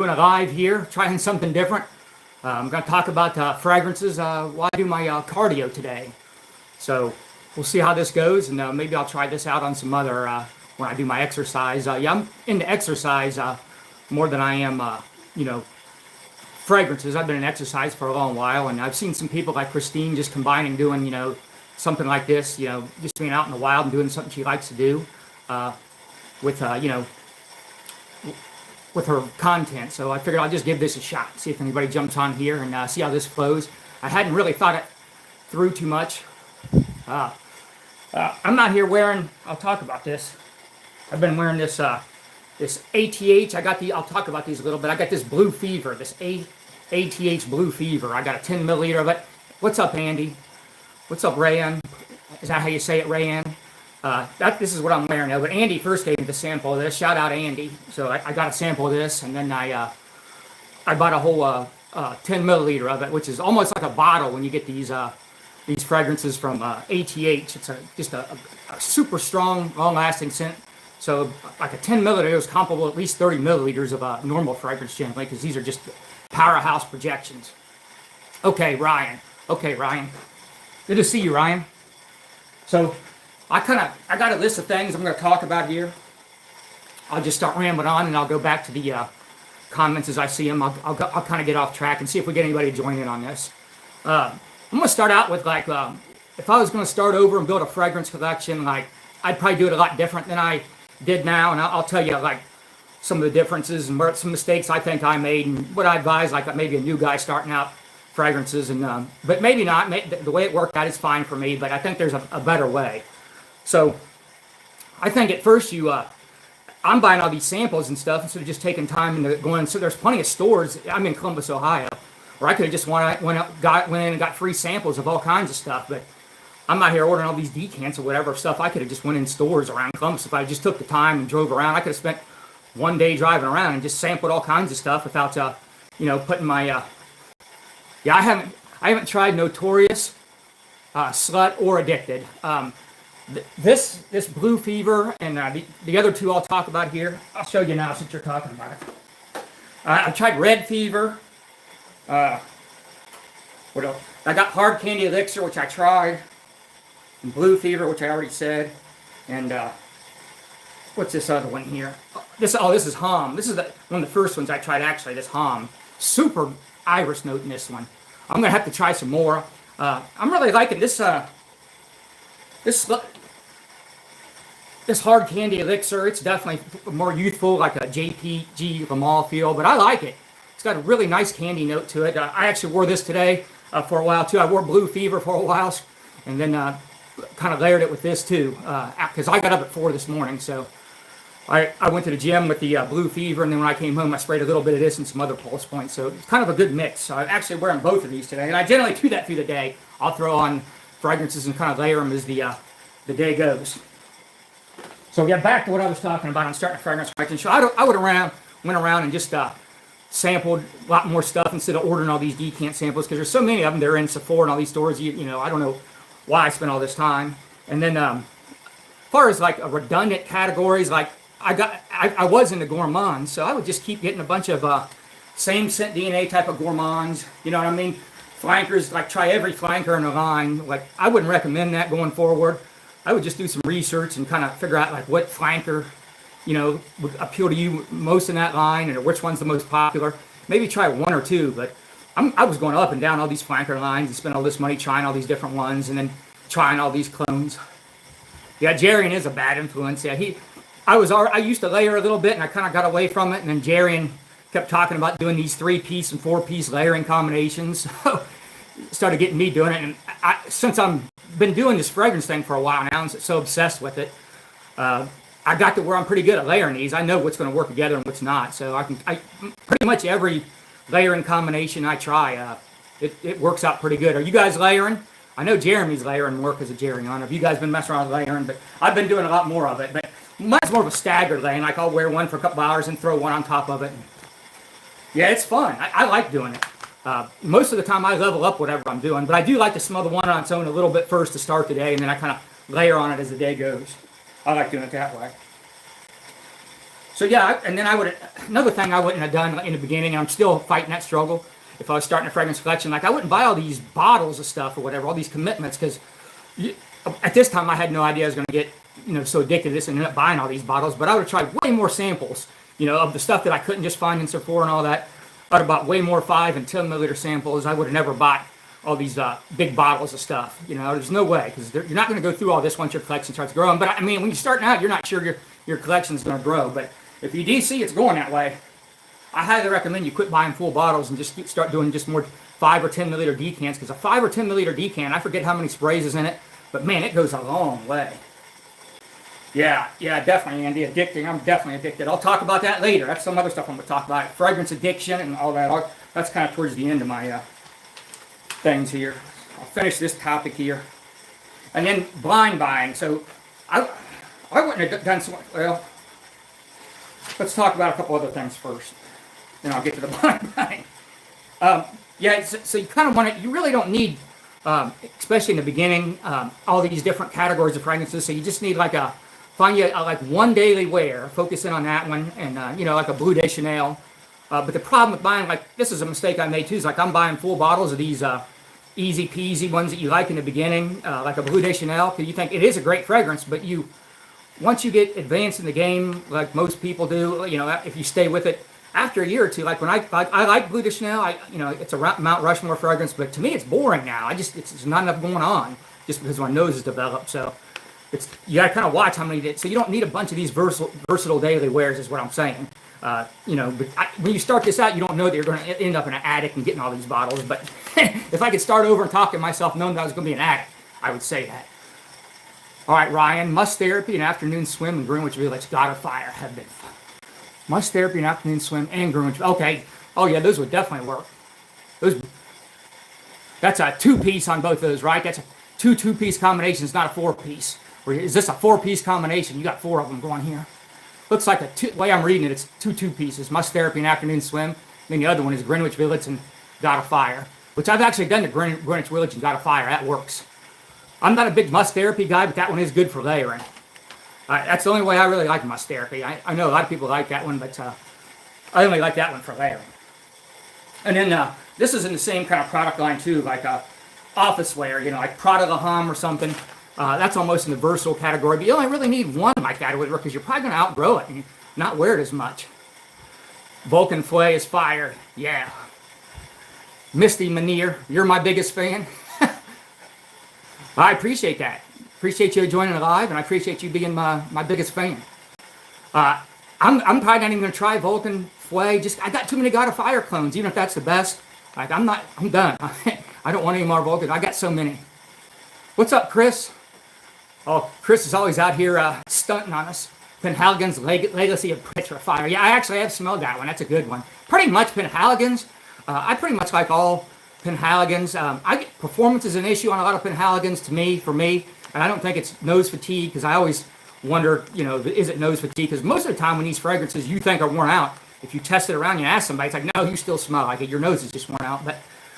Doing a live here, trying something different. I'm going to talk about fragrances while I do my cardio today. So we'll see how this goes, and maybe I'll try this out on some other when I do my exercise. Yeah, I'm into exercise more than I am, fragrances. I've been in exercise for a long while, and I've seen some people like Christine just combining doing, something like this, just being out in the wild and doing something she likes to do with, with her content. So I figured I'll just give this a shot, see if anybody jumps on here and see how this flows. I hadn't really thought it through too much. I'm not here wearing, I'll talk about this. I've been wearing this this ATH. I'll talk about these a little bit. I got this Blue Fever, this ATH Blue Fever. I got a 10 milliliter of it. What's up, Andy? What's up, Rayan? Is that how you say it, Rayan? This is what I'm wearing now. But Andy first gave me the sample of this. Shout out Andy. So I got a sample of this, and then I bought a whole 10 milliliter of it, which is almost like a bottle when you get these fragrances from ATH. It's just a super strong, long-lasting scent. So like a 10 milliliter is comparable at least 30 milliliters of normal fragrance generally, because these are just powerhouse projections. Okay, Ryan. Good to see you, Ryan. So I got a list of things I'm going to talk about here. I'll just start rambling on, and I'll go back to the comments as I see them. I'll kind of get off track and see if we get anybody to join in on this. I'm going to start out with if I was going to start over and build a fragrance collection, I'd probably do it a lot different than I did now, and I'll tell you some of the differences and some mistakes I think I made, and what I advise maybe a new guy starting out fragrances, and but maybe not. The way it worked out is fine for me, but I think there's a better way. So I think at first I'm buying all these samples and stuff instead of just taking time and going. So there's plenty of stores. I'm in Columbus, Ohio, where I could have just went in and got free samples of all kinds of stuff. But I'm out here ordering all these decants or whatever stuff. I could have just went in stores around Columbus if I just took the time and drove around. I could have spent one day driving around and just sampled all kinds of stuff without putting my I haven't tried Notorious, Slut, or Addicted. This Blue Fever and the other two I'll talk about here. I'll show you now since you're talking about it. I've tried Red Fever. What else? I got Hard Candy Elixir, which I tried. And Blue Fever, which I already said. And what's this other one here? This is Hum. This is one of the first ones I tried actually. This Hum. Super iris note in this one. I'm gonna have to try some more. I'm really liking this. This Hard Candy Elixir. It's definitely more youthful, like a JPG Lamal feel, but I like it. It's got a really nice candy note to it. I actually wore this today for a while too. I wore Blue Fever for a while, and then kind of layered it with this too, because I got up at 4 this morning. So I went to the gym with the Blue Fever, and then when I came home, I sprayed a little bit of this and some other pulse points. So it's kind of a good mix. So I'm actually wearing both of these today, and I generally do that through the day. I'll throw on fragrances and kind of layer them as the day goes. So yeah, back to what I was talking about on starting a fragrance collection. So I went around and just sampled a lot more stuff instead of ordering all these decant samples, because there's so many of them. They're in Sephora and all these stores. I don't know why I spent all this time. And then as far as redundant categories, I was into gourmands, so I would just keep getting a bunch of same scent DNA type of gourmands. You know what I mean? Flankers, try every flanker in the line. I wouldn't recommend that going forward. I would just do some research and kind of figure out what flanker, would appeal to you most in that line, and which one's the most popular. Maybe try one or two, but I was going up and down all these flanker lines and spent all this money trying all these different ones and then trying all these clones. Yeah, Jarian is a bad influence. Yeah, I used to layer a little bit, and I kind of got away from it, and then Jarian kept talking about doing these 3-piece and 4-piece layering combinations. So started getting me doing it, and since I've been doing this fragrance thing for a while now, and so obsessed with it, I got to where I'm pretty good at layering these. I know what's going to work together and what's not. So I pretty much every layering combination I try, it works out pretty good. Are you guys layering? I know Jeremy's layering work as a Jerry on. Have you guys been messing around with layering? But I've been doing a lot more of it. But mine's more of a staggered laying. I'll wear one for a couple hours and throw one on top of it. Yeah, it's fun. I like doing it. Most of the time I level up whatever I'm doing, but I do like to smell the one on its own a little bit first to start the day, and then I kind of layer on it as the day goes. I like doing it that way. So yeah, and then another thing I wouldn't have done in the beginning, and I'm still fighting that struggle. If I was starting a fragrance collection, like I wouldn't buy all these bottles of stuff or whatever, all these commitments, because at this time I had no idea I was going to get so addicted to this and end up buying all these bottles. But I would have tried way more samples, of the stuff that I couldn't just find in Sephora and all that. I'd have bought way more 5 and 10 milliliter samples. I would have never bought all these big bottles of stuff. There's no way, because you're not going to go through all this once your collection starts growing. But I mean, when you're starting out, you're not sure your collection's going to grow. But if you do see it's going that way, I highly recommend you quit buying full bottles and just start doing just more 5 or 10 milliliter decants. Because a 5 or 10 milliliter decan, I forget how many sprays is in it, but man, it goes a long way. Yeah, definitely, Andy. Addicting. I'm definitely addicted. I'll talk about that later. That's some other stuff I'm going to talk about. Fragrance addiction and all that. That's kind of towards the end of my things here. I'll finish this topic here. And then blind buying. So I wouldn't have done so well. Let's talk about a couple other things first. Then I'll get to the blind buying. So you kind of want to, you really don't need, especially in the beginning, all these different categories of fragrances. So you just need find you like one daily wear, focus in on that one, and like a Bleu de Chanel. But the problem with buying, like, this is a mistake I made too, is like I'm buying full bottles of these easy peasy ones that you like in the beginning, like a Bleu de Chanel, because you think it is a great fragrance, but once you get advanced in the game, like most people do, if you stay with it, after a year or two, like when I like Bleu de Chanel, it's a Mount Rushmore fragrance, but to me it's boring now. It's not enough going on just because my nose is developed. So you got to kind of watch how many. So you don't need a bunch of these versatile daily wears, is what I'm saying. But when you start this out, you don't know that you're going to end up in an attic and getting all these bottles. But if I could start over and talk to myself, knowing that I was going to be an addict, I would say that. All right, Ryan, Must Therapy and Afternoon Swim and Greenwich Village, God of Fire have been fun. Must Therapy and Afternoon Swim and Greenwich. Okay. Oh yeah, those would definitely work. That's a 2-piece on both of those, right? That's a two-piece combination. It's not a 4-piece. Or is this a 4-piece combination? You got 4 of them going here. Looks like the way I'm reading it, it's 2 pieces. Must Therapy and Afternoon Swim. Then the other one is Greenwich Village and God of Fire, which I've actually done the Greenwich Village and God of Fire. That works. I'm not a big Must Therapy guy, but that one is good for layering. That's the only way I really like Must Therapy. I know a lot of people like that one, but I only like that one for layering. And then this is in the same kind of product line too, like office wear, like Prada La Homme or something. That's almost in the versatile category, but you only really need one like that because you're probably going to outgrow it and not wear it as much. Vulcan Flay is fire. Yeah. Misty Manier, you're my biggest fan. I appreciate that. Appreciate you joining live, and I appreciate you being my biggest fan. I'm probably not even going to try Vulcan Flay. I got too many God of Fire clones, even if that's the best. Like, I'm done. I don't want any more Vulcan. I got so many. What's up, Chris? Oh, Chris is always out here stunting on us. Penhaligon's Legacy of Petrifier. Yeah, I actually have smelled that one. That's a good one. Pretty much Penhaligon's. I pretty much like all Penhaligon's. Performance is an issue on a lot of Penhaligon's for me. And I don't think it's nose fatigue, because I always wonder, is it nose fatigue? Because most of the time when these fragrances you think are worn out, if you test it around and ask somebody, it's like, no, you still smell like it. Your nose is just worn out. But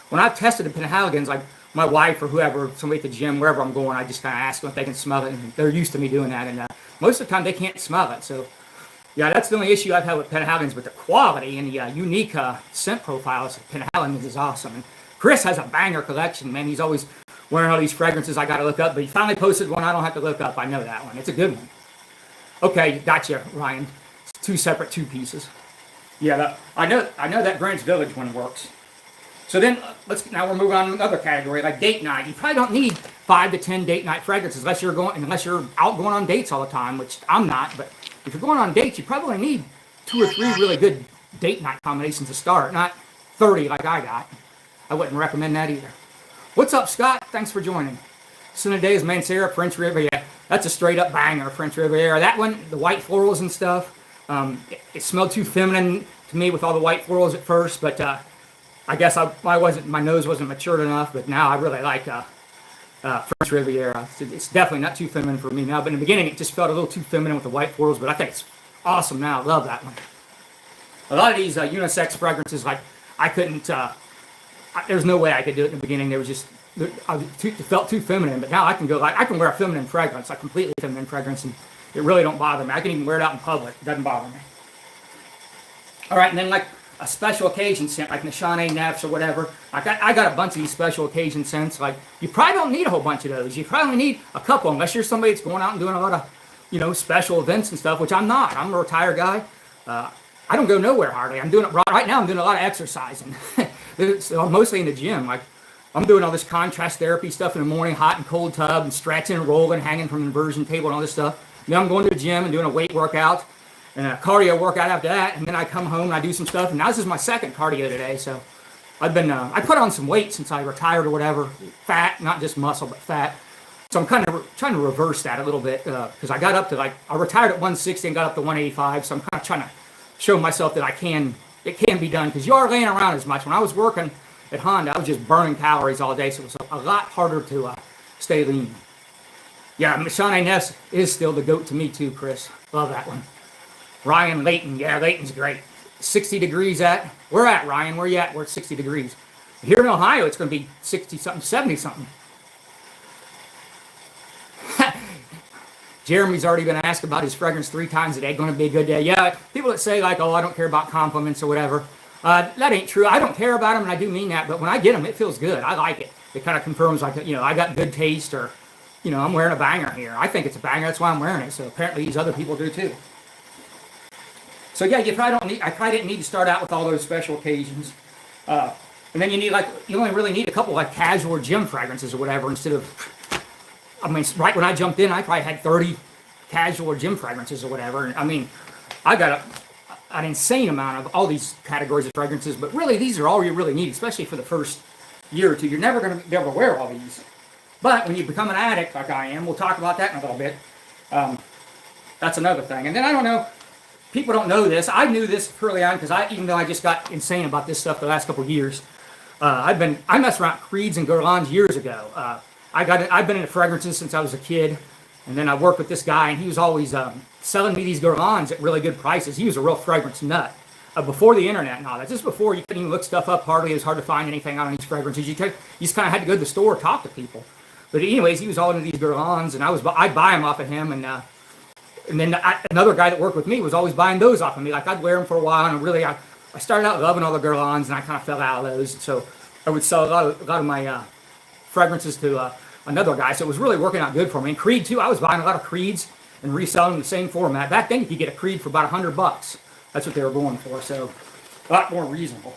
when I've tested the Penhaligon's, like my wife or whoever, somebody at the gym, wherever I'm going, I just kind of ask them if they can smell it. And they're used to me doing that. And most of the time they can't smell it. So, yeah, that's the only issue I've had with Penhaligon's. But the quality and the unique scent profiles of Penhaligon's is awesome. And Chris has a banger collection, man. He's always wearing all these fragrances I got to look up, but he finally posted one I don't have to look up. I know that one. It's a good one. Okay, gotcha, Ryan. It's 2 separate 2 pieces. Yeah, I know that Greenwich Village one works. So then now we're moving on to another category, like date night. You probably don't need 5 to 10 date night fragrances unless you're out going on dates all the time, which I'm not. But if you're going on dates, you probably need 2 or 3 really good date night combinations to start, not 30 like I got. I wouldn't recommend that either. What's up, Scott? Thanks for joining. Cinnade's Mancera, French Riviera. That's a straight up banger, French Riviera. That one, the white florals and stuff, it smelled too feminine to me with all the white florals at first, but I guess my nose wasn't matured enough, but now I really like French Riviera. It's definitely not too feminine for me now, but in the beginning it just felt a little too feminine with the white florals, but I think it's awesome now. I love that one. A lot of these unisex fragrances, like I couldn't, there's no way I could do it in the beginning. They were just, it felt too feminine, but now I can wear a feminine fragrance, a completely feminine fragrance, and it really don't bother me. I can even wear it out in public. It doesn't bother me. All right, and then like a special occasion scent, like Nishane Nefs or whatever. I got a bunch of these special occasion scents. Like, you probably don't need a whole bunch of those. You probably need a couple, unless you're somebody that's going out and doing a lot of, special events and stuff, which I'm not. I'm a retired guy. I don't go nowhere hardly. I'm doing it right now. I'm doing a lot of exercising. So I'm mostly in the gym. Like, I'm doing all this contrast therapy stuff in the morning, hot and cold tub, and stretching and rolling, hanging from the inversion table and all this stuff. Then I'm going to the gym and doing a weight workout and a cardio workout after that. And then I come home and I do some stuff. And now this is my second cardio today. So I've been, I put on some weight since I retired or whatever. Fat, not just muscle, but fat. So I'm kind of trying to reverse that a little bit because I got up to I retired at 160 and got up to 185. So I'm kind of trying to show myself that it can be done because you are laying around as much. When I was working at Honda, I was just burning calories all day. So it was a lot harder to stay lean. Yeah, Nishane Nefs is still the GOAT to me too, Chris. Love that one. Ryan Layton. Yeah, Layton's great. 60 degrees where at, Ryan? Where you at? We're at 60 degrees. Here in Ohio, it's going to be 60-something, 70-something. Jeremy's already been asked about his fragrance 3 times a day. Going to be a good day. Yeah, people that say like, oh, I don't care about compliments or whatever. That ain't true. I don't care about them, and I do mean that. But when I get them, it feels good. I like it. It kind of confirms like, I got good taste, or, I'm wearing a banger here. I think it's a banger. That's why I'm wearing it. So apparently these other people do too. So yeah, I probably didn't need to start out with all those special occasions. And then you only really need a couple like casual or gym fragrances or whatever instead of, right when I jumped in, I probably had 30 casual or gym fragrances or whatever. And I got an insane amount of all these categories of fragrances, but really these are all you really need, especially for the first year or two. You're never going to be able to wear all these. But when you become an addict like I am, we'll talk about that in a little bit. That's another thing. And then I don't know, people don't know this. I knew this early on because even though I just got insane about this stuff the last couple of years, I messed around Creeds and Guerlains years ago. I've been into fragrances since I was a kid, and then I worked with this guy, and he was always selling me these Guerlains at really good prices. He was a real fragrance nut. Before the internet and all that, just before you couldn't even look stuff up hardly. It was hard to find anything on these fragrances. You just kind of had to go to the store and talk to people. But anyways, he was all into these Guerlains, and I'd buy them off of him, and then another guy that worked with me was always buying those off of me. Like, I'd wear them for a while, and really, I started out loving all the Guerlains, and I kind of fell out of those. So I would sell a lot of my fragrances to another guy. So it was really working out good for me. And Creed, too, I was buying a lot of Creeds and reselling them in the same format. Back then, you could get a Creed for about $100. That's what they were going for, so a lot more reasonable.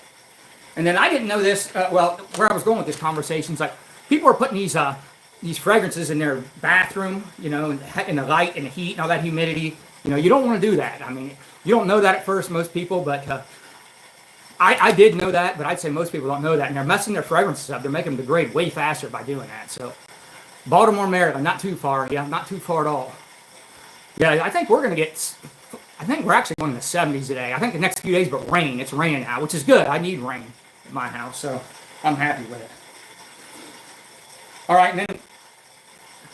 And then I didn't know this, where I was going with this conversation is like, people are putting these fragrances in their bathroom, in the light and the heat and all that humidity. You don't want to do that. You don't know that at first, most people, but I did know that, but I'd say most people don't know that. And they're messing their fragrances up. They're making them degrade way faster by doing that. So Baltimore, Maryland, not too far. Yeah, not too far at all. Yeah, I think we're actually going in the 70s today. I think the next few days, but rain. It's raining now, which is good. I need rain at my house, so I'm happy with it. All right, and then,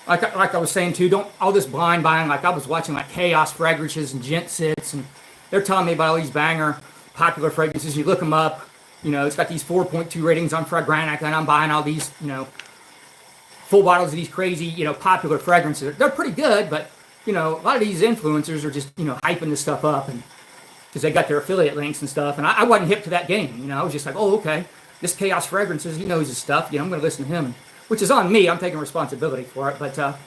like I was saying too, don't all this blind buying. Like, I was watching like Chaos Fragrances and Gent Sits, and they're telling me about all these banger popular fragrances. You look them up, it's got these 4.2 ratings on Fragrantica, and I'm buying all these, full bottles of these crazy, popular fragrances. They're pretty good, but a lot of these influencers are just, hyping this stuff up, and because they got their affiliate links and stuff. And I wasn't hip to that game. I was just like, oh, okay, this Chaos Fragrances, he knows his stuff. I'm going to listen to him, which is on me. I'm taking responsibility for it. But, I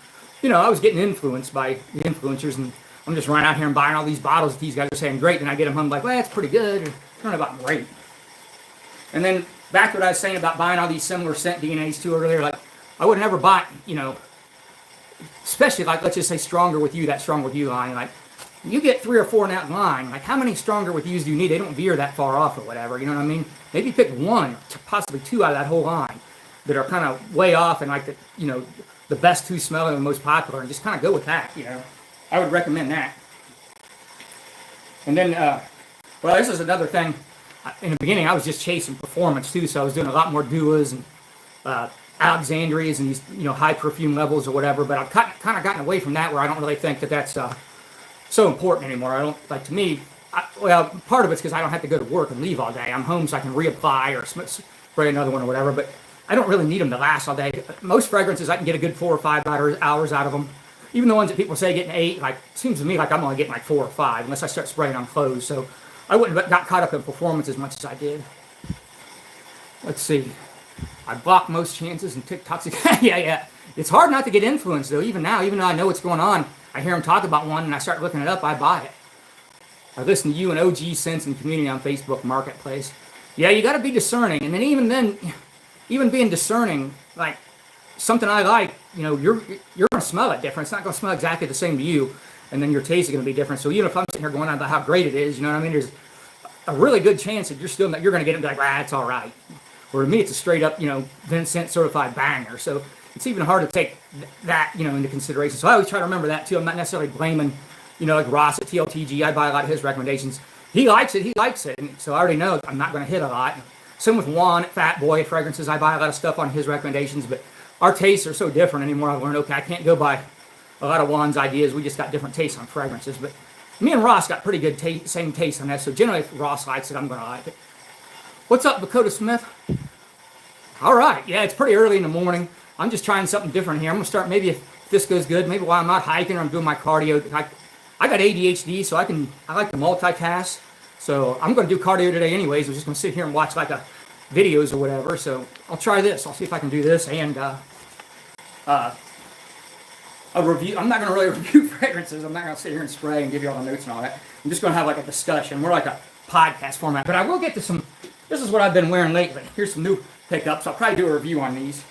was getting influenced by the influencers, and I'm just running out here and buying all these bottles that these guys are saying great. And I get them home like, well, that's pretty good. Or not about great. And then back to what I was saying about buying all these similar scent DNAs too earlier. Like, I would never buy, especially like, let's just say Stronger With You, that Stronger With You line. Like, you get 3 or 4 in that line. Like, how many Stronger With Yous do you need? They don't veer that far off or whatever. You know what I mean? Maybe pick 1, possibly 2 out of that whole line that are kind of way off and like the best 2 smelling and the most popular, and just kind of go with that. I would recommend that. And then, this is another thing. In the beginning, I was just chasing performance too, so I was doing a lot more Duas and Alexandrias and these high perfume levels or whatever. But I've kind of gotten away from that, where I don't really think that that's so important anymore. I don't like, to me. Part of it's because I don't have to go to work and leave all day. I'm home so I can reapply or spray another one or whatever. But I don't really need them to last all day. Most fragrances, I can get a good 4 or 5 hours out of them. Even the ones that people say getting 8, like, it seems to me like I'm only getting like 4 or 5 unless I start spraying on clothes. So I wouldn't have got caught up in performance as much as I did. Let's see. I block most chances and TikTok's. Yeah. It's hard not to get influenced, though, even now. Even though I know what's going on, I hear them talk about one and I start looking it up, I buy it. I listen to you and VinceScents and community on Facebook Marketplace. Yeah, you got to be discerning. And then, even being discerning, like something I like, you're going to smell it different. It's not going to smell exactly the same to you. And then your taste is going to be different. So even if I'm sitting here going on about how great it is, you know what I mean? There's a really good chance that you're going to get it and be like, it's all right. Or to me, it's a straight up, VinceScents certified banger. So it's even hard to take that, into consideration. So I always try to remember that too. I'm not necessarily blaming, like Ross at TLTG. I buy a lot of his recommendations. He likes it. And so I already know I'm not going to hit a lot. Same with Juan at Fat Boy Fragrances. I buy a lot of stuff on his recommendations, but our tastes are so different anymore. I've learned, okay, I can't go by a lot of Juan's ideas. We just got different tastes on fragrances. But me and Ross got pretty good same taste on that. So generally, if Ross likes it, I'm going to like it. What's up, Dakota Smith? All right. Yeah, it's pretty early in the morning. I'm just trying something different here. I'm going to start, maybe if this goes good, maybe while I'm not hiking or I'm doing my cardio. I got ADHD, so I like to multitask. So I'm going to do cardio today anyways. I'm just going to sit here and watch like videos or whatever. So I'll try this. I'll see if I can do this and a review. I'm not going to really review fragrances. I'm not going to sit here and spray and give you all the notes and all that. I'm just going to have like a discussion, more like a podcast format. But I will get to some. This is what I've been wearing lately. Here's some new pickups. I'll probably do a review on these.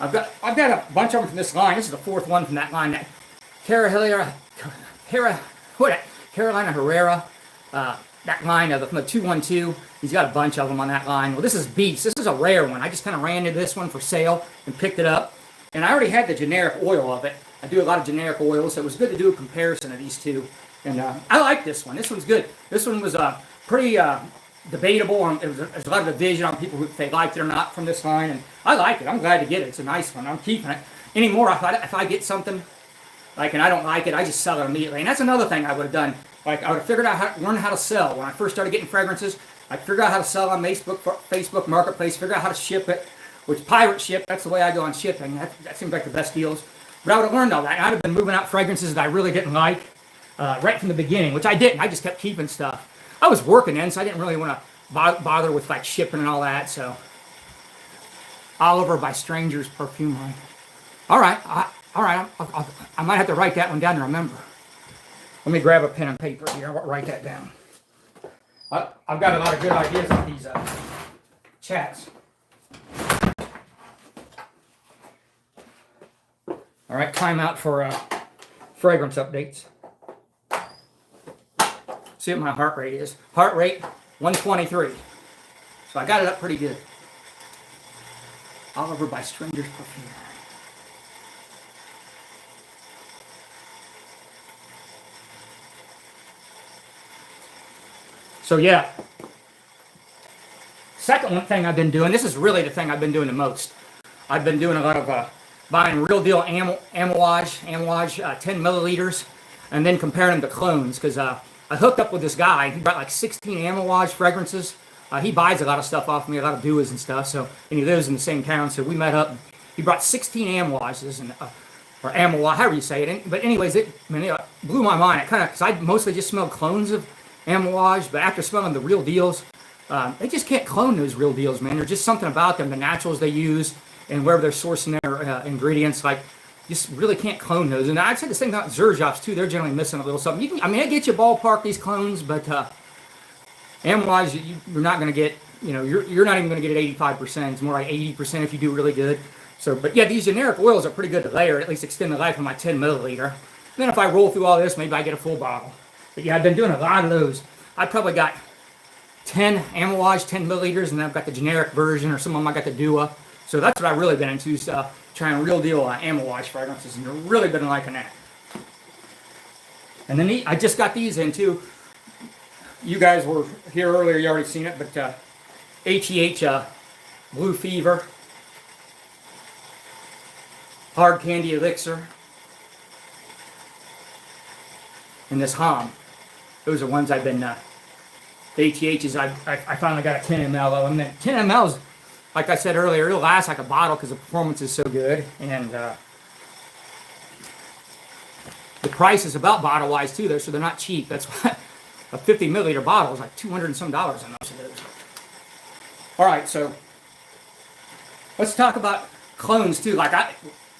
I've got a bunch of them from this line. This is the fourth one from that line. That Carolina Herrera. That line from the 212. He's got a bunch of them on that line. Well, this is Beast. This is a rare one. I just kind of ran into this one for sale and picked it up. And I already had the generic oil of it. I do a lot of generic oils, so it was good to do a comparison of these two. And I like this one. This one's good. This one was pretty debatable. There's a lot of division on people if they liked it or not from this line. And I like it. I'm glad to get it. It's a nice one. I'm keeping it. Anymore, if I get something, and I don't like it, I just sell it immediately. And that's another thing I would have done. I would have figured out learn how to sell. When I first started getting fragrances, I figured out how to sell on Facebook Marketplace, figure out how to ship it, which pirate ship, that's the way I go on shipping. That seems like the best deals. But I would have learned all that. And I'd have been moving out fragrances that I really didn't like right from the beginning, which I didn't. I just kept keeping stuff. I was working then, so I didn't really want to bother with shipping and all that. So Oliver by Strangers Perfumery. All right. I might have to write that one down to remember. Let me grab a pen and paper here. I'll write that down. I've got a lot of good ideas on these chats. All right, time out for fragrance updates. See what my heart rate is. Heart rate, 123. So I got it up pretty good. Oliver by Strangers Perfumery. So yeah, second one thing I've been doing, this is really the thing I've been doing the most. I've been doing a lot of buying real deal Amouage 10 milliliters, and then comparing them to clones, because I hooked up with this guy. He brought 16 Amouage fragrances. He buys a lot of stuff off me, a lot of duos and stuff, and he lives in the same town, so we met up. And he brought 16 Amouages, or Amouage, however you say it. But anyways, it blew my mind. Because I mostly just smelled clones of Amouage, but after smelling the real deals, they just can't clone those real deals, man. There's just something about them, the naturals they use, and wherever they're sourcing their ingredients, just really can't clone those. And I'd say the same about Xerjoffs too. They're generally missing a little something. I get you ballpark these clones, but Amouage, you're not going to get, you're not even going to get it 85%. It's more like 80% if you do really good. So, but yeah, these generic oils are pretty good to layer, at least extend the life of my 10 milliliter. Then if I roll through all this, maybe I get a full bottle. But yeah, I've been doing a lot of those. I probably got 10 Amouage 10 milliliters, and then I've got the generic version, or some of them I got the Dua. So that's what I've really been into, trying real deal Amouage fragrances, and I've really been liking that. And then I just got these in too. You guys were here earlier, you already seen it, but HEH Blue Fever, Hard Candy Elixir, and this Hom. Those are ones I've been, the HEHs, I finally got a 10 ml of them. And 10 mLs, like I said earlier, it'll last like a bottle because the performance is so good. And the price is about bottle-wise too, though, so they're not cheap. That's why a 50 milliliter bottle is like $200 and some dollars on most of those. All right, so let's talk about clones too. Like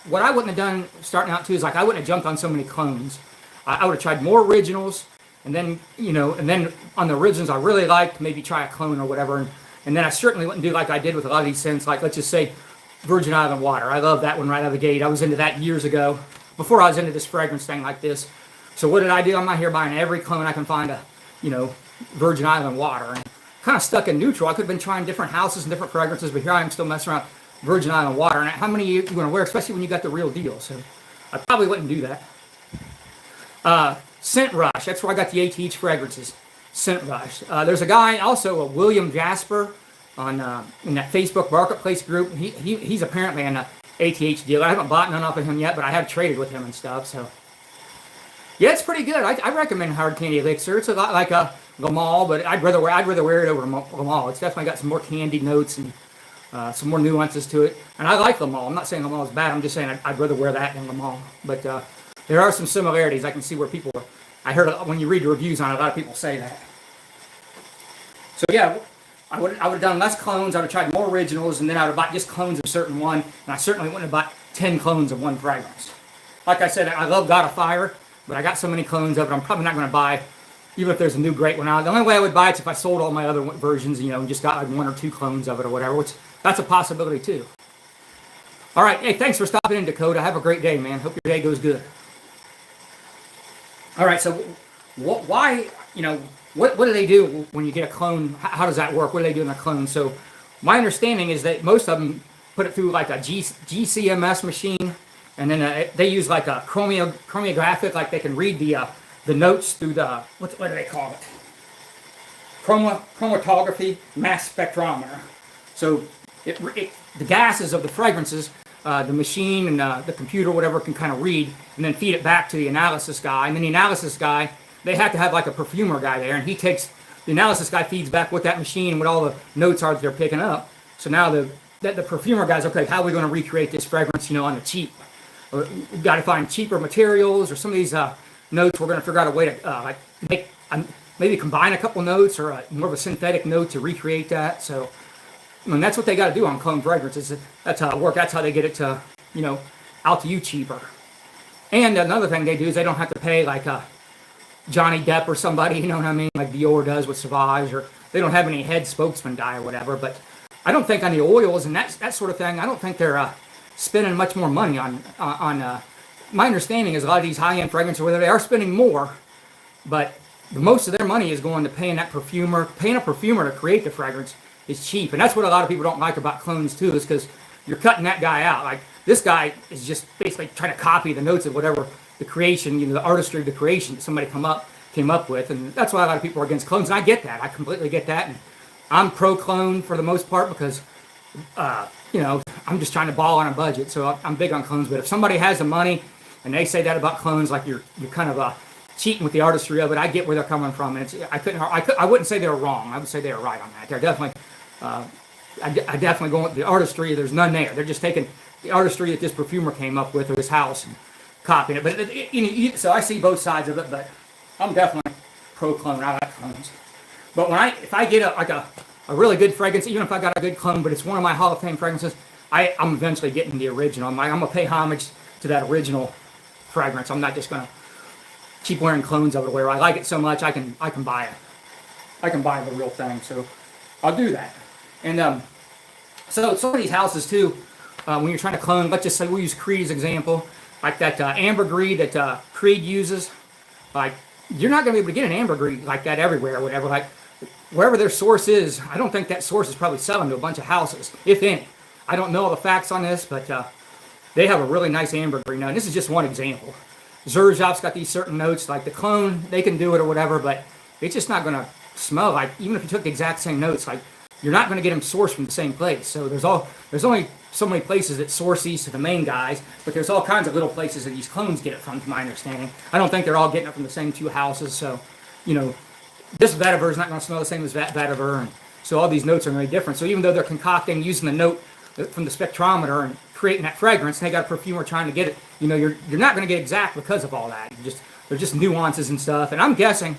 what I wouldn't have done starting out too is like I wouldn't have jumped on so many clones. I would have tried more originals, and then and then on the originals I really liked, maybe try a clone or whatever, and then I certainly wouldn't do like I did with a lot of these scents. Like let's just say Virgin Island Water. I love that one right out of the gate. I was into that years ago, before I was into this fragrance thing like this. So what did I do? I'm out here buying every clone I can find Virgin Island Water. And kind of stuck in neutral. I could have been trying different houses and different fragrances, but here I am still messing around Virgin Island Water. And how many you going to wear, especially when you got the real deal? So I probably wouldn't do that. Scent Rush. That's where I got the ATH fragrances. Scent Rush. There's a guy, also William Jasper, on in that Facebook Marketplace group. He's apparently an ATH dealer. I haven't bought none off of him yet, but I have traded with him and stuff. So yeah, it's pretty good. I recommend Hard Candy Elixir. It's a lot like a Lamal, but I'd rather wear it over Lamal. It's definitely got some more candy notes and some more nuances to it. And I like Lamal. I'm not saying Lamal is bad. I'm just saying I'd rather wear that than Lamal. But there are some similarities. I can see where people are. I heard when you read the reviews on it, a lot of people say that. So yeah, I would have done less clones. I would have tried more originals, and then I would have bought just clones of certain one. And I certainly wouldn't have bought 10 clones of one fragrance. Like I said, I love God of Fire, but I got so many clones of it, I'm probably not going to buy, even if there's a new great one out. The only way I would buy it is if I sold all my other versions, and just got like 1 or 2 clones of it or whatever, which that's a possibility too. All right, hey, thanks for stopping in, Dakota. Have a great day, man. Hope your day goes good. All right, so why, what do they do when you get a clone? How does that work? What do they do in a clone? So my understanding is that most of them put it through like a GCMS machine, and then they use like a chromatographic, like they can read the notes through the, what do they call it? Chromatography mass spectrometer. So the gases of the fragrances, the machine and the computer, whatever, can kind of read and then feed it back to the analysis guy. And then the analysis guy, they have to have like a perfumer guy there, and the analysis guy feeds back what that machine and what all the notes are that they're picking up. So now the perfumer guy's, okay, how are we going to recreate this fragrance, on the cheap? We've got to find cheaper materials, or some of these notes we're going to figure out a way to maybe combine a couple notes or more of a synthetic note to recreate that. So that's what they got to do on clone fragrances. That's how it works. That's how they get it to, out to you cheaper. And another thing they do is they don't have to pay like Johnny Depp or somebody, you know what I mean, like Dior does with Sauvage, or they don't have any head spokesman guy or whatever. But I don't think on the oils and that sort of thing, I don't think they're spending much more money on my understanding is a lot of these high-end fragrances, whether they are spending more, but most of their money is going to paying a perfumer to create the fragrance is cheap. And that's what a lot of people don't like about clones too, is because you're cutting that guy out. Like this guy is just basically trying to copy the notes of whatever the creation, the artistry of the creation that somebody came up with. And that's why a lot of people are against clones. And I get that. I completely get that. And I'm pro-clone for the most part because, I'm just trying to ball on a budget. So I'm big on clones. But if somebody has the money and they say that about clones, like you're kind of cheating with the artistry of it, I get where they're coming from. And I wouldn't say they were wrong. I would say they were right on that. They're definitely, I definitely go with the artistry. There's none there. They're just taking the artistry that this perfumer came up with or this house and copying it. But so I see both sides of it, but I'm definitely pro-clone. I like clones. But if I get a really good fragrance, even if I got a good clone, but it's one of my Hall of Fame fragrances, I'm eventually getting the original. I'm going to pay homage to that original fragrance. I'm not just going to keep wearing clones of it where I like it so much I can buy it. I can buy the real thing. So I'll do that. And so some of these houses too, when you're trying to clone, let's just say we'll use Creed as an example, like that ambergris that Creed uses. Like you're not going to be able to get an ambergris like that everywhere or whatever. Like wherever their source is, I don't think that source is probably selling to a bunch of houses, if any. I don't know all the facts on this, but they have a really nice ambergris. Now, this is just one example. Xerzop's got these certain notes, like the clone, they can do it or whatever, but it's just not going to smell like, even if you took the exact same notes, like you're not going to get them sourced from the same place. So there's only so many places that source these to the main guys, but there's all kinds of little places that these clones get it from, to my understanding. I don't think they're all getting it from the same 2 houses, so, this vetiver is not going to smell the same as that vetiver, and so all these notes are going to be different. So even though they're concocting, using the note from the spectrometer and creating that fragrance, and they got a perfumer trying to get it, you're not going to get exact because of all that. There's just nuances and stuff. And I'm guessing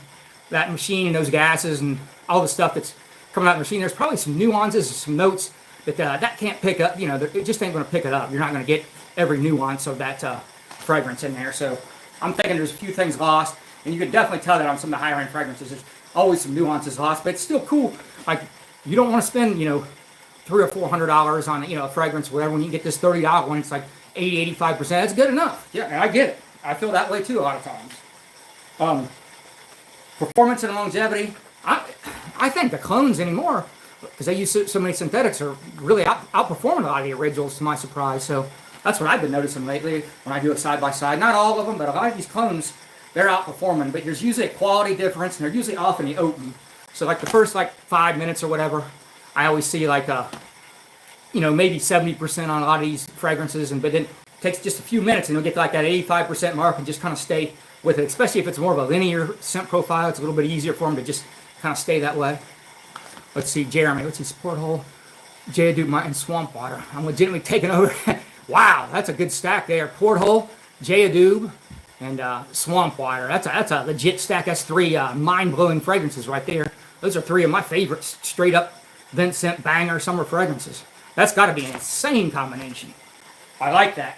that machine and those gases and all the stuff that's coming out of the machine, there's probably some nuances and some notes that that can't pick up. You know, it just ain't going to pick it up. You're not going to get every nuance of that fragrance in there. So I'm thinking there's a few things lost, and you can definitely tell that on some of the higher end fragrances. There's always some nuances lost, but it's still cool. Like, you don't want to spend, you know, $300 or $400 on, you know, a fragrance or whatever. When you get this $30 one, it's like 80-85%. That's good enough. Yeah, and I get it. I feel that way too a lot of times. Performance and longevity. I think the clones anymore, because they use so many synthetics, are really outperforming a lot of the originals, to my surprise. So that's what I've been noticing lately when I do it side by side. Not all of them, but a lot of these clones, they're outperforming. But there's usually a quality difference, and they're usually off in the open. So like the first like 5 minutes or whatever, I always see like you know, maybe 70% on a lot of these fragrances, but then it takes just a few minutes and you'll get to like that 85% mark and just kind of stay with it. Especially if it's more of a linear scent profile, it's a little bit easier for them to just kind of stay that way. Let's see, Jeremy. Let's see, Sporthole, Geodude, and Swamp Water. I'm legitimately taking over. Wow, that's a good stack there. Porthole, Geodude, and Swamp Water. That's a legit stack. That's 3 mind-blowing fragrances right there. Those are 3 of my favorites, straight up VinceScents banger summer fragrances. That's got to be an insane combination. I like that.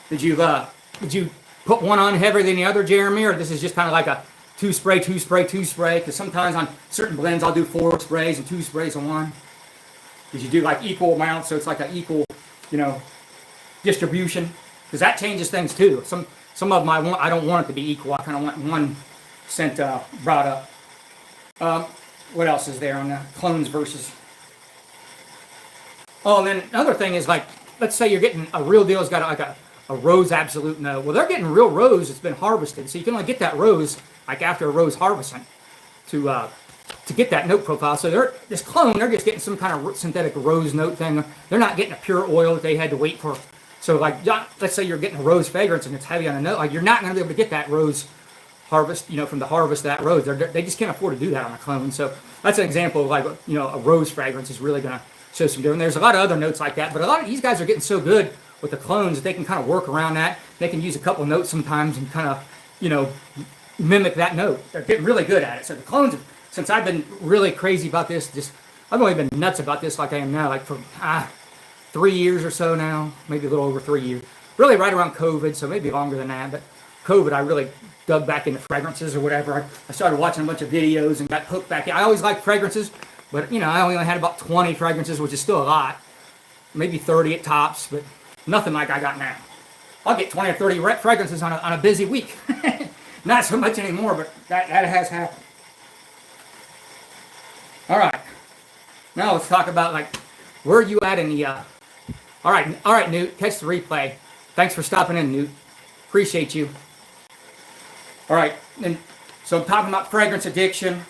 Did you put one on heavier than the other, Jeremy, or this is just kind of like a 2 spray, 2 spray, 2 spray? Because sometimes on certain blends I'll do 4 sprays and 2 sprays on one. Did you do like equal amounts, so it's like an equal, you know, distribution? Because that changes things too. Some of them I don't want it to be equal. I kind of want one scent brought up. What else is there on the clones versus? Oh, and then another thing is, like, let's say you're getting a real deal. It's got like a rose absolute note. Well, they're getting real rose that's been harvested, so you can only get that rose like after a rose harvesting to get that note profile. So this clone, they're just getting some kind of synthetic rose note thing. They're not getting a pure oil that they had to wait for. So like, let's say you're getting a rose fragrance and it's heavy on the note. Like, you're not going to be able to get that rose harvest, you know, from the harvest of that rose. They just can't afford to do that on a clone. So that's an example of, like, you know, a rose fragrance is really going to show some difference. There's a lot of other notes like that, but a lot of these guys are getting so good with the clones that they can kind of work around that. They can use a couple of notes sometimes and kind of, you know, mimic that note. They're getting really good at it. So the clones, since I've been really crazy about this, I've only been nuts about this like I am now, like for 3 years or so now, maybe a little over 3 years. Really right around COVID, so maybe longer than that, but COVID I really dug back into fragrances or whatever. I started watching a bunch of videos and got hooked back in. I always liked fragrances, but, you know, I only had about 20 fragrances, which is still a lot. Maybe 30 at tops, but nothing like I got now. I'll get 20 or 30 fragrances on a busy week. Not so much anymore, but that has happened. All right. Now let's talk about, like, where are you at in the... All right, Newt, catch the replay. Thanks for stopping in, Newt. Appreciate you. All right, and so I'm talking about fragrance addiction.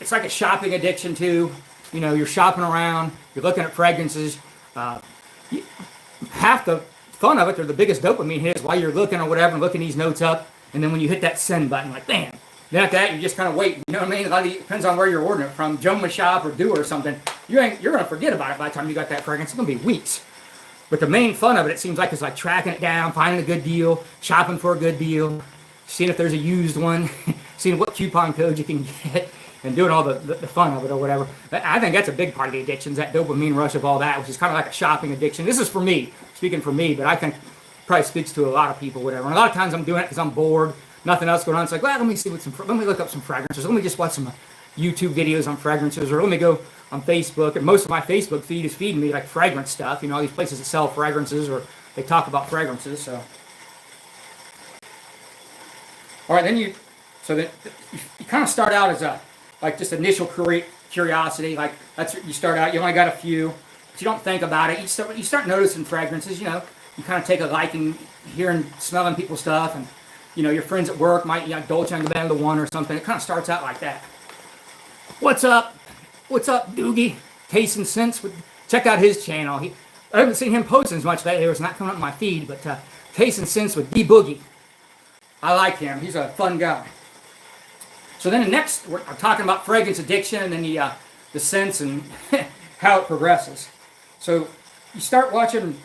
It's like a shopping addiction too. You know, you're shopping around, you're looking at fragrances. Half the fun of it, or the biggest dopamine hit, is while you're looking or whatever and looking these notes up, and then when you hit that send button, like, bam. Then after that, you just kind of wait. You know what I mean? A lot of it depends on where you're ordering it from. Joma Shop or Dua or something. You're gonna forget about it by the time you got that fragrance. It's gonna be weeks. But the main fun of it seems like, is like tracking it down, finding a good deal, shopping for a good deal, seeing if there's a used one, seeing what coupon codes you can get, and doing all the fun of it or whatever. I think that's a big part of the addictions, that dopamine rush of all that, which is kind of like a shopping addiction. This is for me, speaking for me, but I think it probably speaks to a lot of people, whatever. And a lot of times I'm doing it because I'm bored, nothing else going on. It's like, well, let me look up some fragrances. Let me just watch some YouTube videos on fragrances, or let me go on Facebook. And most of my Facebook feed is feeding me like fragrance stuff. You know, all these places that sell fragrances, or they talk about fragrances. So, all right, then you kind of start out as just initial curiosity. Like, that's what you start out. You only got a few, but you don't think about it. You start noticing fragrances. You know, you kind of take a liking hearing, smelling people's stuff, and you know, your friends at work might, you know, Dolce & Gabbana one or something. It kind of starts out like that. What's up, Doogie? Taste and Sense. Check out his channel. I haven't seen him posting as much lately. It's not coming up in my feed, but Taste and Sense with D Boogie. I like him. He's a fun guy. So then we're talking about fragrance addiction, and then the scents and how it progresses. So you start watching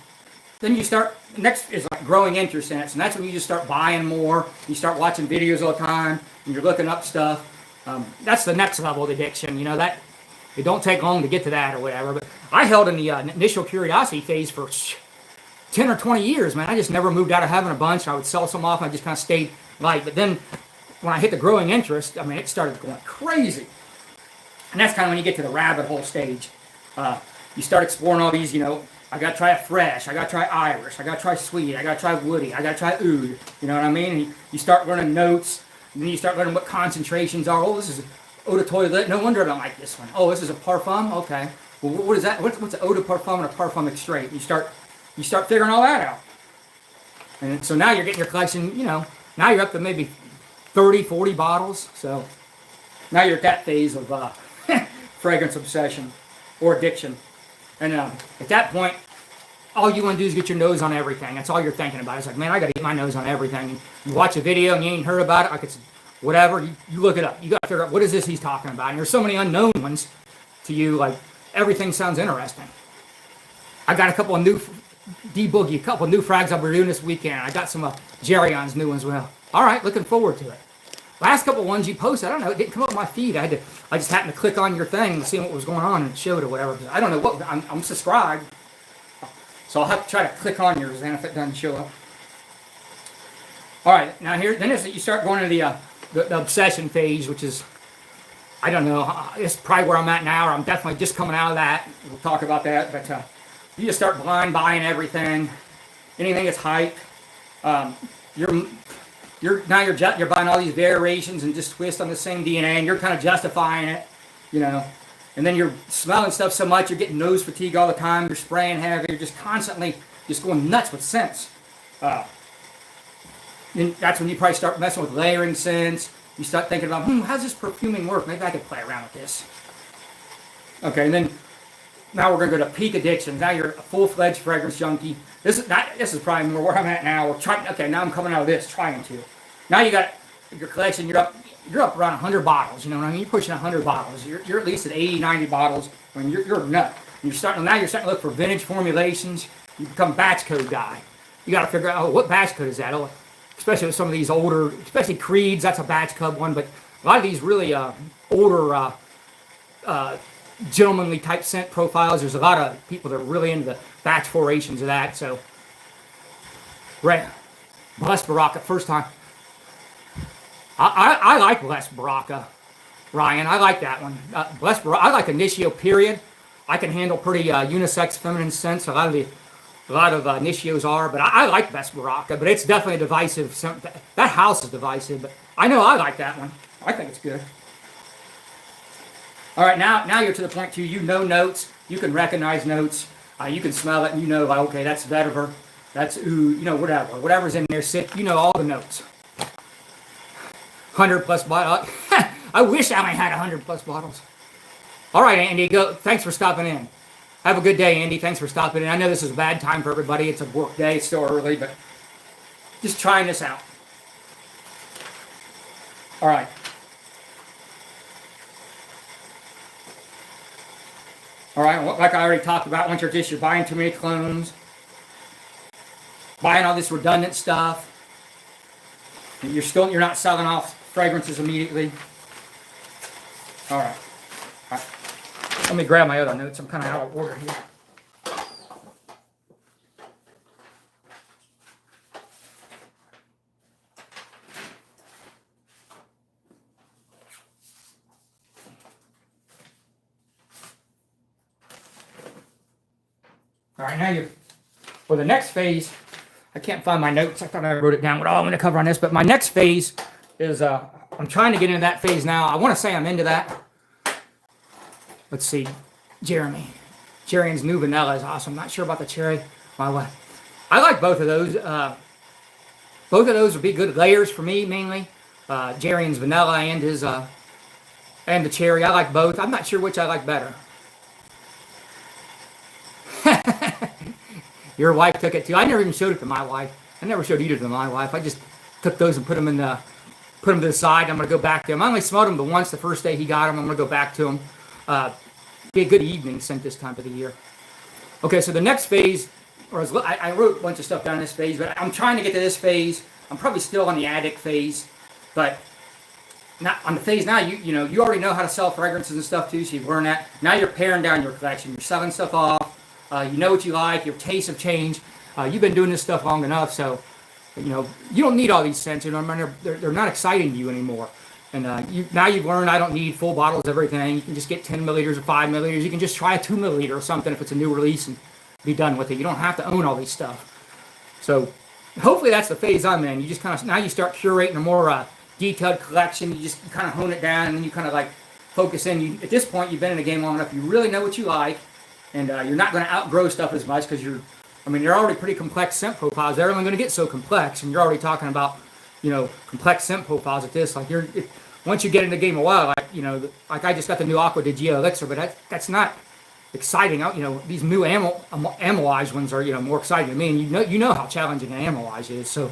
then you start, next is like growing interest in it. And that's when you just start buying more. You start watching videos all the time, and you're looking up stuff. That's the next level of addiction. You know, that it don't take long to get to that or whatever. But I held in the initial curiosity phase for 10 or 20 years, man. I just never moved out of having a bunch. I would sell some off, and I just kind of stayed light. But then when I hit the growing interest, I mean, it started going crazy. And that's kind of when you get to the rabbit hole stage. You start exploring all these, you know, I got to try it fresh, I got to try Irish, I got to try sweet, I got to try woody, I got to try oud. You know what I mean? And you start learning notes, and then you start learning what concentrations are. Oh, this is eau de toilette. No wonder I don't like this one. Oh, this is a parfum? Okay. Well, what is that? What's an eau de parfum and a parfum extrait? You start figuring all that out. And so now you're getting your collection, you know, now you're up to maybe 30, 40 bottles. So now you're at that phase of fragrance obsession or addiction. And at that point, all you want to do is get your nose on everything. That's all you're thinking about. It's like, man, I got to get my nose on everything. You watch a video and you ain't heard about it, like it's whatever. You look it up. You got to figure out what is this he's talking about. And there's so many unknown ones to you. Like everything sounds interesting. I got a couple of new D-Boogie, a couple of new frags I'll be doing this weekend. I got some Jerryon's new ones. Well, all right, looking forward to it. Last couple of ones you posted, I don't know, it didn't come up on my feed. I just happened to click on your thing to see what was going on and it showed or whatever. I don't know what, I'm subscribed. So I'll have to try to click on yours and if it doesn't show up. All right, now here, then you start going into the obsession phase, which is, I don't know, it's probably where I'm at now, or I'm definitely just coming out of that. We'll talk about that, but you just start blind buying everything, anything that's hype. You're buying all these variations and just twists on the same DNA, and you're kind of justifying it, you know. And then you're smelling stuff so much, you're getting nose fatigue all the time. You're spraying heavy. You're just constantly just going nuts with scents. And that's when you probably start messing with layering scents. You start thinking about, how's this perfuming work? Maybe I could play around with this. Okay, and then now we're going to go to peak addiction. Now you're a full-fledged fragrance junkie. This is probably more where I'm at now. Okay, now I'm coming out of this, trying to. Now you got your collection, you're up around 100 bottles, you know what I mean? You're pushing 100 bottles. You're at least at 80, 90 bottles. I mean, you're a nut. Now you're starting to look for vintage formulations. You become a batch code guy. You got to figure out, what batch code is that? Oh, especially with some of these older, especially Creeds, that's a batch code one, but a lot of these really older gentlemanly type scent profiles, there's a lot of people that are really into the batch formations of that. So, right, Blessed Baraka, first time. I like Blessed Baraka, Ryan. I like that one. Blessed Baraka. I like Initio period. I can handle pretty unisex feminine scents. A lot of Initios are, but I like Blessed Baraka. But it's definitely a divisive. That house is divisive, but I know I like that one. I think it's good. All right, now you're to the point too. You know notes. You can recognize notes. You can smell it, and you know, like, okay, that's vetiver, that's oud, you know, whatever's in there. You know all the notes. 100 plus bottles. I wish I had 100 plus bottles. All right, Andy, thanks for stopping in. Have a good day, Andy. Thanks for stopping in. I know this is a bad time for everybody. It's a work day. It's still early, but just trying this out. All right. All right, like I already talked about, once you're buying too many clones, buying all this redundant stuff, you're not selling off fragrances immediately. All right. Let me grab my other notes. I'm kind of out of order here. All right, now for the next phase, I can't find my notes. I thought I wrote it down. What I'm going to cover on this, but my next phase is I'm trying to get into that phase now. I want to say I'm into that. Let's see, Jerry's new vanilla is awesome. Not sure about the cherry. I like both of those. Both of those would be good layers for me mainly. Jerry's vanilla and his and the cherry. I like both. I'm not sure which I like better. Your wife took it too. I never even showed it to my wife. I never showed either to my wife. I just took those and put them to the side. I'm going to go back to them. I only smelled them the once the first day he got them. I'm going to go back to them. Be a good evening scent this time of the year. Okay, so the next phase, I wrote a bunch of stuff down in this phase, but I'm trying to get to this phase. I'm probably still on the addict phase, but not on the phase now. You already know how to sell fragrances and stuff too, so you've learned that. Now you're paring down your collection. You're selling stuff off. You know what you like. Your tastes have changed. You've been doing this stuff long enough, so you don't need all these scents. They're not exciting to you anymore. And now you've learned I don't need full bottles of everything. You can just get 10 milliliters or 5 milliliters. You can just try a 2 milliliter or something if it's a new release and be done with it. You don't have to own all these stuff. So hopefully that's the phase I'm in. You just kind of, now you start curating a more detailed collection. You just kind of hone it down, and then you kind of like focus in. At this point, you've been in the game long enough. You really know what you like, and you're not going to outgrow stuff as much because they're already pretty complex scent profiles. They're only going to get so complex, and you're already talking about, complex scent profiles at this. Like once you get in the game a while, like I just got the new Aqua di Gio Elixir, but that's not exciting. These new amylage ones are, more exciting to me, and you know how challenging an amylage is. So,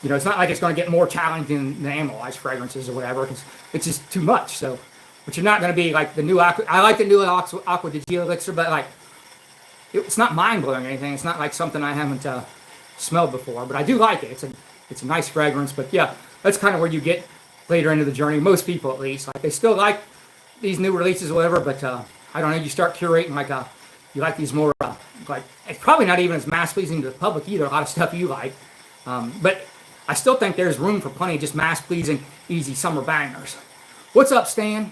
it's not like it's going to get more challenging than the amylage fragrances or whatever, because it's just too much. So, but you're not going to be like the new Aqua. I like the new Aqua di Gio Elixir, but like it's not mind blowing or anything. It's not like something I haven't smelled before, but I do like it. It's a nice fragrance. But yeah, that's kind of where you get later into the journey. Most people, at least, like they still like these new releases or whatever, but I don't know. You start curating you like these more it's probably not even as mass pleasing to the public either. A lot of stuff you like, but I still think there's room for plenty of just mass pleasing, easy summer bangers. What's up, Stan?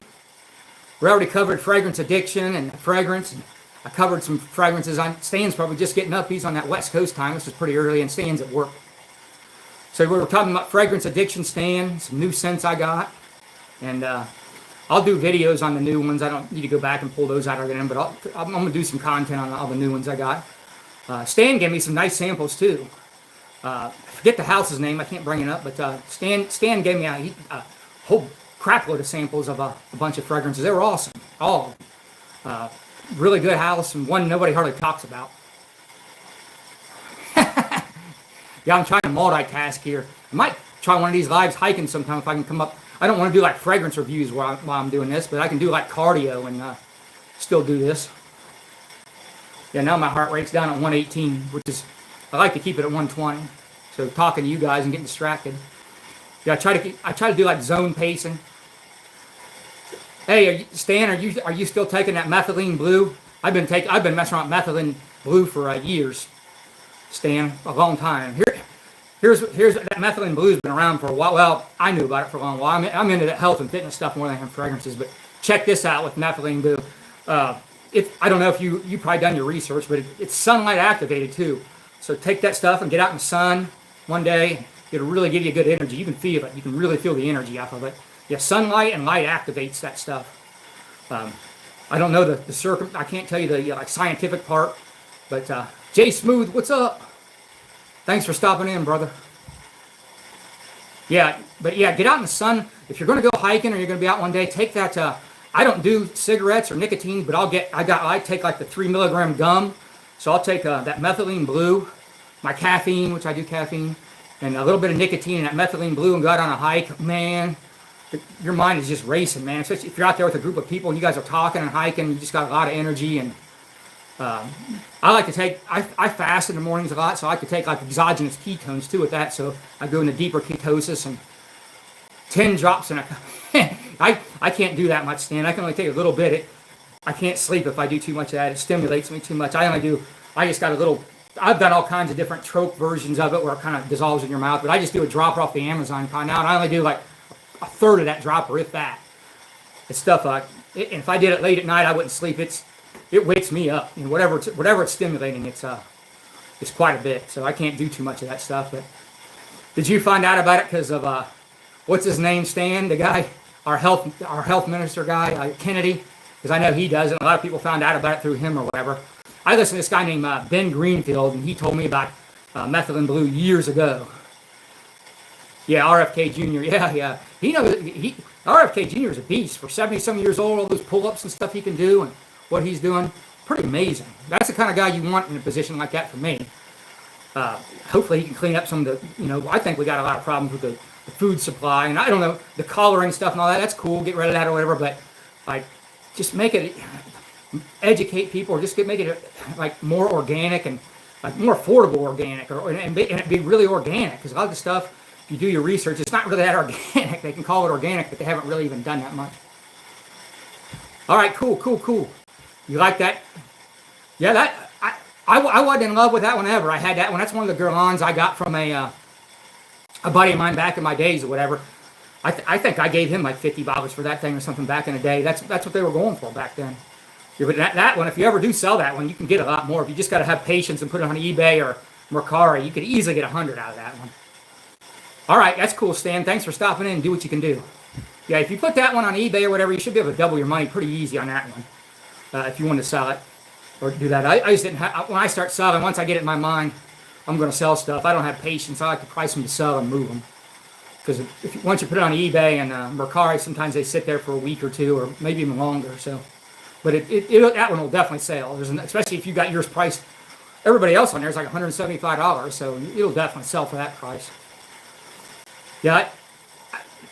We already covered fragrance addiction and fragrance. And I covered some fragrances. Stan's probably just getting up. He's on that West Coast time. This is pretty early, and Stan's at work. So we were talking about fragrance addiction, Stan, some new scents I got. And I'll do videos on the new ones. I don't need to go back and pull those out again, but I'm going to do some content on all the new ones I got. Stan gave me some nice samples, too. I forget the house's name. I can't bring it up, but Stan gave me a whole crapload of samples of a bunch of fragrances. They were awesome. All really good house, and one nobody hardly talks about. Yeah, I'm trying to multitask here. I might try one of these lives hiking sometime if I can come up. I don't want to do like fragrance reviews while I'm doing this, but I can do like cardio and still do this. Yeah, now my heart rate's down at 118, which is, I like to keep it at 120. So talking to you guys and getting distracted. Yeah, I try to do like zone pacing. Hey, Stan, are you still taking that methylene blue? I've been messing around with methylene blue for years, Stan, a long time. Here's that methylene blue's been around for a while. Well, I knew about it for a long while. I'm into the health and fitness stuff more than fragrances. But check this out with methylene blue. I don't know if you probably done your research, but it's sunlight activated too. So take that stuff and get out in the sun one day. It'll really give you good energy. You can feel it. You can really feel the energy off of it. Yeah, sunlight and light activates that stuff. I don't know the I can't tell you the scientific part, but Jay Smooth, what's up? Thanks for stopping in, brother. Yeah, but yeah, get out in the sun. If you're going to go hiking or you're going to be out one day, take that. I don't do cigarettes or nicotine, but I take like the 3 milligram gum. So I'll take that methylene blue, my caffeine, which I do caffeine, and a little bit of nicotine and that methylene blue, and go out on a hike. Man, your mind is just racing, man. Especially if you're out there with a group of people and you guys are talking and hiking, you just got a lot of energy. And I like to take, I fast in the mornings a lot, so I like to take like exogenous ketones too with that. So I go into deeper ketosis, and 10 drops in a I can't do that much, Stan. I can only take a little bit. I can't sleep if I do too much of that. It stimulates me too much. I just got a little, I've done all kinds of different trope versions of it where it kind of dissolves in your mouth, but I just do a dropper off the Amazon kind now, and I only do like a third of that dropper, if that. It's stuff if I did it late at night, I wouldn't sleep. It wakes me up. And whatever it's stimulating, it's quite a bit. So I can't do too much of that stuff. But did you find out about it because of what's his name, Stan? The guy, our health minister guy, Kennedy, because I know he does, and a lot of people found out about it through him or whatever. I listened to this guy named Ben Greenfield, and he told me about methylene blue years ago. Yeah, RFK Jr. Yeah. He knows. RFK Jr. is a beast. For 70-some years old, all those pull-ups and stuff he can do, and what he's doing, pretty amazing. That's the kind of guy you want in a position like that for me. Hopefully he can clean up some of the, I think we got a lot of problems with the food supply, and I don't know, the coloring stuff and all that. That's cool, get rid of that or whatever, but like, just make it, educate people, or just make it like more organic and like more affordable organic, and it be really organic. Because a lot of the stuff, if you do your research, it's not really that organic. They can call it organic, but they haven't really even done that much. All right, cool, cool, cool. You like that? Yeah, I wasn't in love with that one ever. I had that one. That's one of the Guerlains I got from a buddy of mine back in my days or whatever. I think I gave him like $50 for that thing or something back in the day. That's what they were going for back then. Yeah, but that one, if you ever do sell that one, you can get a lot more. If you just got to have patience and put it on eBay or Mercari, you could easily get 100 out of that one. All right, that's cool, Stan. Thanks for stopping in and do what you can do. Yeah, if you put that one on eBay or whatever, you should be able to double your money pretty easy on that one. If you want to sell it or do that. I just didn't have, when I start selling, once I get it in my mind, I'm going to sell stuff. I don't have patience. I like to price them to sell and move them. Because once you put it on eBay and Mercari, sometimes they sit there for a week or two or maybe even longer. So, but that one will definitely sell. Especially if you got yours priced. Everybody else on there is like $175, so it'll definitely sell for that price. Yeah,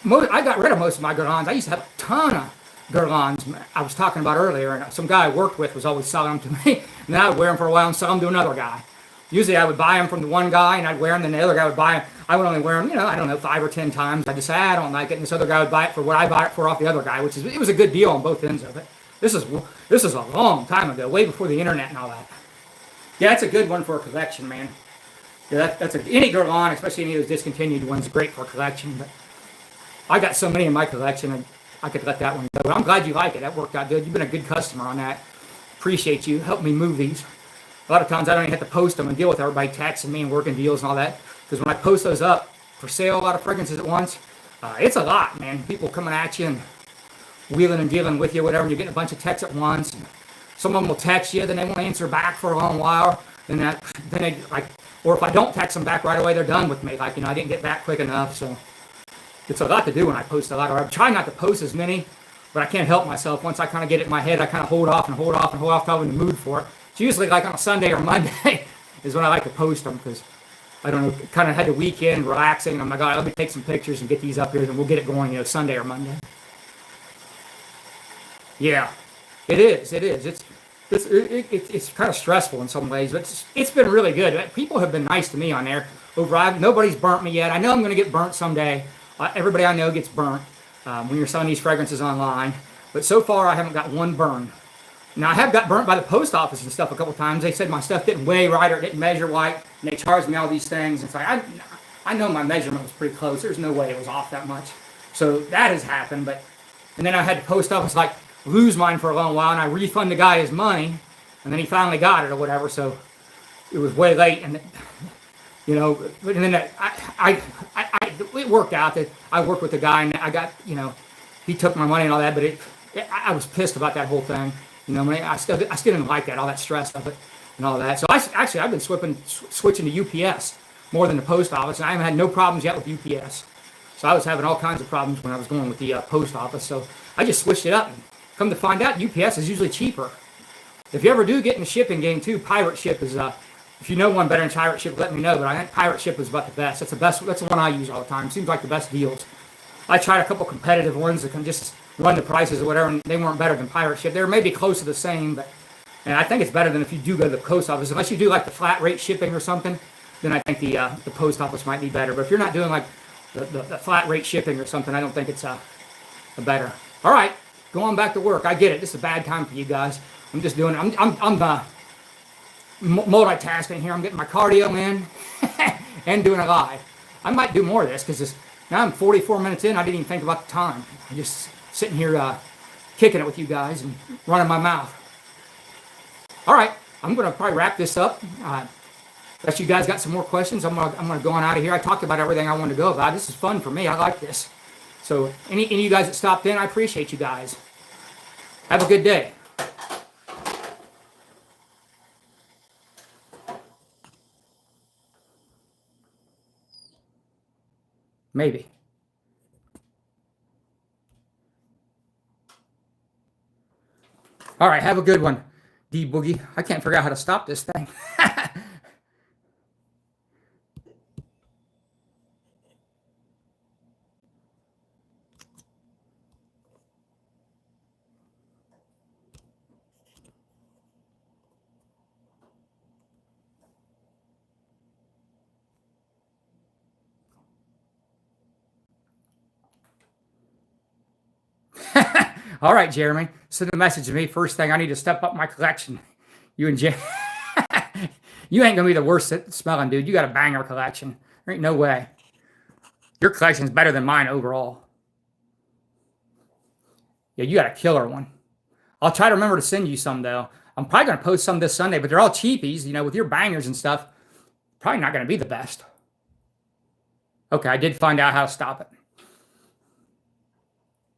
I got rid of most of my Guerlains. I used to have a ton of Guerlains I was talking about earlier, and some guy I worked with was always selling them to me. And then I would wear them for a while and sell them to another guy. Usually I would buy them from the one guy, and I'd wear them, then the other guy would buy them. I would only wear them, I don't know, 5 or 10 times. I'd just say, I don't like it, and this other guy would buy it for what I buy it for off the other guy, it was a good deal on both ends of it. This is a long time ago, way before the internet and all that. Yeah, that's a good one for a collection, man. Yeah, any Guerlain, especially any of those discontinued ones, is great for a collection. But I got so many in my collection, I could let that one go. But I'm glad you like it. That worked out good. You've been a good customer on that. Appreciate you. Help me move these. A lot of times I don't even have to post them and deal with everybody texting me and working deals and all that. Because when I post those up for sale, a lot of fragrances at once, it's a lot, man. People coming at you and wheeling and dealing with you, whatever, and you're getting a bunch of texts at once. And some of them will text you, then they won't answer back for a long while. Or if I don't text them back right away, they're done with me. I didn't get back quick enough. So it's a lot to do when I post a lot. Or I try not to post as many, but I can't help myself. Once I kind of get it in my head, I kind of hold off till I'm in the mood for it. It's usually like on a Sunday or Monday is when I like to post them because I don't know, kind of had the weekend relaxing. And I'm like, all right, let me take some pictures and get these up here, and we'll get it going, Sunday or Monday. Yeah, it is. It's kind of stressful in some ways, but it's been really good. People have been nice to me on there. Nobody's burnt me yet. I know I'm going to get burnt someday. Everybody I know gets burnt when you're selling these fragrances online. But so far, I haven't got one burn. Now, I have got burnt by the post office and stuff a couple times. They said my stuff didn't weigh right or it didn't measure right, and they charged me all these things. It's like, I know my measurement was pretty close. There's no way it was off that much. So that has happened. And then I had the post office lose mine for a long while, and I refund the guy his money, and then he finally got it or whatever. So it was way late, and it worked out that I worked with the guy, and I got, he took my money and all that, but I was pissed about that whole thing. I still didn't like that, all that stress of it and all that. So I've been switching to UPS more than the post office, and I haven't had no problems yet with UPS. So I was having all kinds of problems when I was going with the post office. So I just switched it up. And come to find out, UPS is usually cheaper. If you ever do get in the shipping game too, Pirate Ship is, if you know one better than Pirate Ship, let me know. But I think Pirate Ship is about the best. That's the one I use all the time. Seems like the best deals. I tried a couple competitive ones that can just run the prices or whatever, and they weren't better than Pirate Ship. They were maybe close to the same, and I think it's better than if you do go to the post office. Unless you do like the flat rate shipping or something, then I think the post office might be better. But if you're not doing like the flat rate shipping or something, I don't think it's a better. All right, go on back to work. I get it. This is a bad time for you guys. I'm just doing. I'm multitasking here. I'm getting my cardio in and doing a live. I might do more of this because now I'm 44 minutes in. I didn't even think about the time. I'm just sitting here kicking it with you guys and running my mouth. All right, I'm going to probably wrap this up. Unless you guys got some more questions, I'm gonna go on out of here. I talked about everything I wanted to go about. This is fun for me. I like this. So any of you guys that stopped in, I appreciate you guys. Have a good day. Maybe. All right, have a good one, D Boogie. I can't figure out how to stop this thing. All right, Jeremy. Send a message to me. First thing, I need to step up my collection. You and Jim. You ain't gonna be the worst at smelling, dude. You got a banger collection. There ain't no way. Your collection's better than mine overall. Yeah, you got a killer one. I'll try to remember to send you some though. I'm probably gonna post some this Sunday, but they're all cheapies, you know, with your bangers and stuff. Probably not gonna be the best. Okay, I did find out how to stop it.